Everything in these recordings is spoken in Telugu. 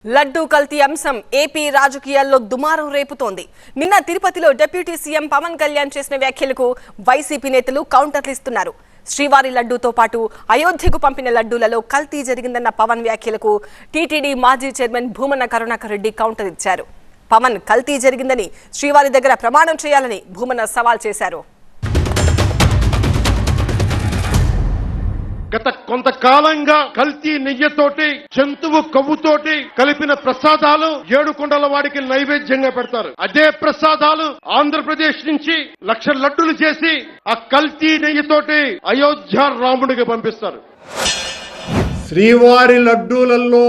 లడ్డూ కల్తీ అంశం ఏపీ రాజకీయాల్లో దుమారం రేపుతోంది. నిన్న తిరుపతిలో డిప్యూటీ సీఎం పవన్ కళ్యాణ్ చేసిన వ్యాఖ్యలకు వైసీపీ నేతలు కౌంటర్లు ఇస్తున్నారు. శ్రీవారి లడ్డూతో పాటు అయోధ్యకు పంపిన లడ్డూలలో కల్తీ జరిగిందన్న పవన్ వ్యాఖ్యలకు టీటీడీ మాజీ చైర్మన్ భూమన కరుణాకర్ రెడ్డి కౌంటర్ ఇచ్చారు. పవన్ కల్తీ జరిగిందని శ్రీవారి దగ్గర ప్రమాణం చేయాలని భూమన సవాల్ చేశారు. గత కొంతకాలంగా కల్తీ నెయ్యితోటి జంతువు కొవ్వుతోటి కలిపిన ప్రసాదాలు ఏడుకొండల వాడికి నైవేద్యంగా పెడతారు. అదే ప్రసాదాలు ఆంధ్రప్రదేశ్ నుంచి 1,00,000 లడ్డులు చేసి ఆ కల్తీ నెయ్యితోటి అయోధ్య రాముడికి పంపిస్తారు. శ్రీవారి లడ్డూలలో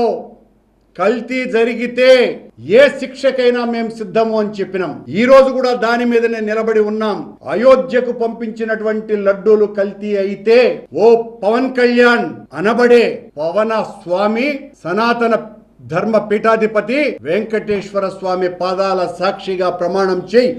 కల్తీ జరిగితే ఏ శిక్షకైనా మేము సిద్ధము అని చెప్పినాం. ఈ రోజు కూడా దాని మీదనే నిలబడి ఉన్నాం. అయోధ్యకు పంపించినటువంటి లడ్డూలు కల్తీ అయితే ఓ పవన్ కళ్యాణ్ అనబడే పవన స్వామి సనాతన ధర్మ పీఠాధిపతి వెంకటేశ్వర స్వామి పాదాల సాక్షిగా ప్రమాణం చేయి.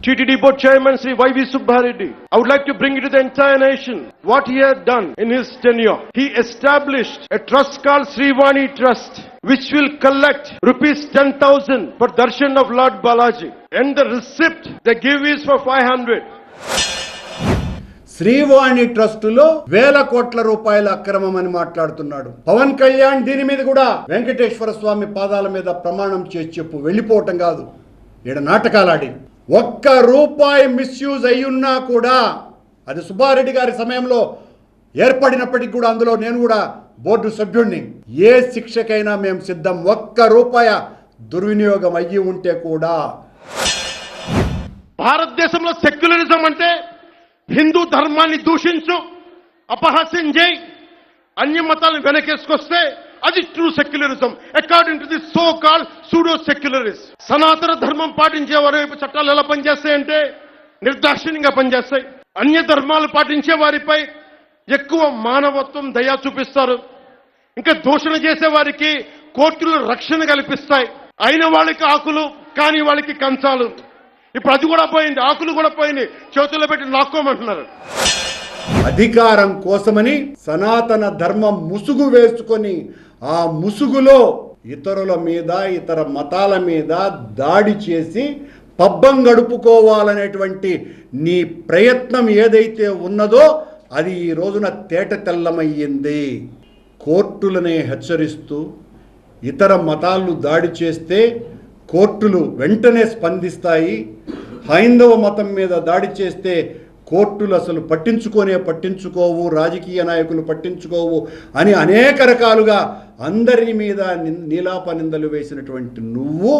TTD Board Chairman Sri Y.V. Subbareddy, I would like to bring it to the entire nation what he had done in his tenure. He established a trust called Srivani Trust, which will collect rupees 10,000 for darshan of Lord Balaji. And the receipt they give is for 500. Srivani ట్రస్టులో 1,000 కోట్ల రూపాయల అక్రమం అని మాట్లాడుతున్నాడు పవన్ కళ్యాణ్. దీని మీద కూడా వెంకటేశ్వర స్వామి పాదాల మీద ప్రమాణం చేసి చెప్పు, వెళ్ళిపోవటం కాదు. ఈడ నాటకాలాడి ₹1 మిస్యూజ్ అయ్యున్నా కూడా అది సుబ్బారెడ్డి గారి సమయంలో ఏర్పడినప్పటికీ కూడా అందులో నేను కూడా బోర్డు సభ్యుడిని. ఏ శిక్షకైనా మేము సిద్ధం. ₹1 దుర్వినియోగం అయ్యి ఉంటే కూడా. భారతదేశంలో సెక్యులరిజం అంటే హిందూ ధర్మాన్ని దూషించు, అపహాస్యం చేయి, అన్య మతాలను వెనకేసుకొస్తే అది true secularism according to the so called pseudo secularist. సనాతన ధర్మం పాటించే వారి వైపు చట్టాలు ఎలా పనిచేస్తాయంటే నిర్దాక్షిణ్యంగా పనిచేస్తాయి. అన్య ధర్మాలు పాటించే వారిపై ఎక్కువ మానవత్వం, దయ చూపిస్తారు. ఇంకా దూషణ చేసే వారికి కోర్టులు రక్షణ కల్పిస్తాయి. అయిన వాళ్ళకి ఆకులు, కాని వాళ్ళకి కంచాలు. ఇప్పుడు అది కూడా పోయింది, ఆకులు కూడా పోయింది, చేతుల్లో పెట్టి లాక్కోమంటున్నారు. అధికారం కోసమని సనాతన ధర్మం ముసుగు వేసుకొని ఆ ముసుగులో ఇతరుల మీద, ఇతర మతాల మీద దాడి చేసి పబ్బం గడుపుకోవాలనేటువంటి నీ ప్రయత్నం ఏదైతే ఉన్నదో అది ఈ రోజున తేట తెల్లమయ్యింది. కోర్టులనే హెచ్చరిస్తూ ఇతర మతాలు దాడి చేస్తే కోర్టులు వెంటనే స్పందిస్తాయి. హైందవ మతం మీద దాడి చేస్తే కోర్టులు అసలు పట్టించుకోవు, రాజకీయ నాయకులు పట్టించుకోవు అని అనేక రకాలుగా అందరి మీద నీలాప నిందలు వేసినటువంటి నువ్వు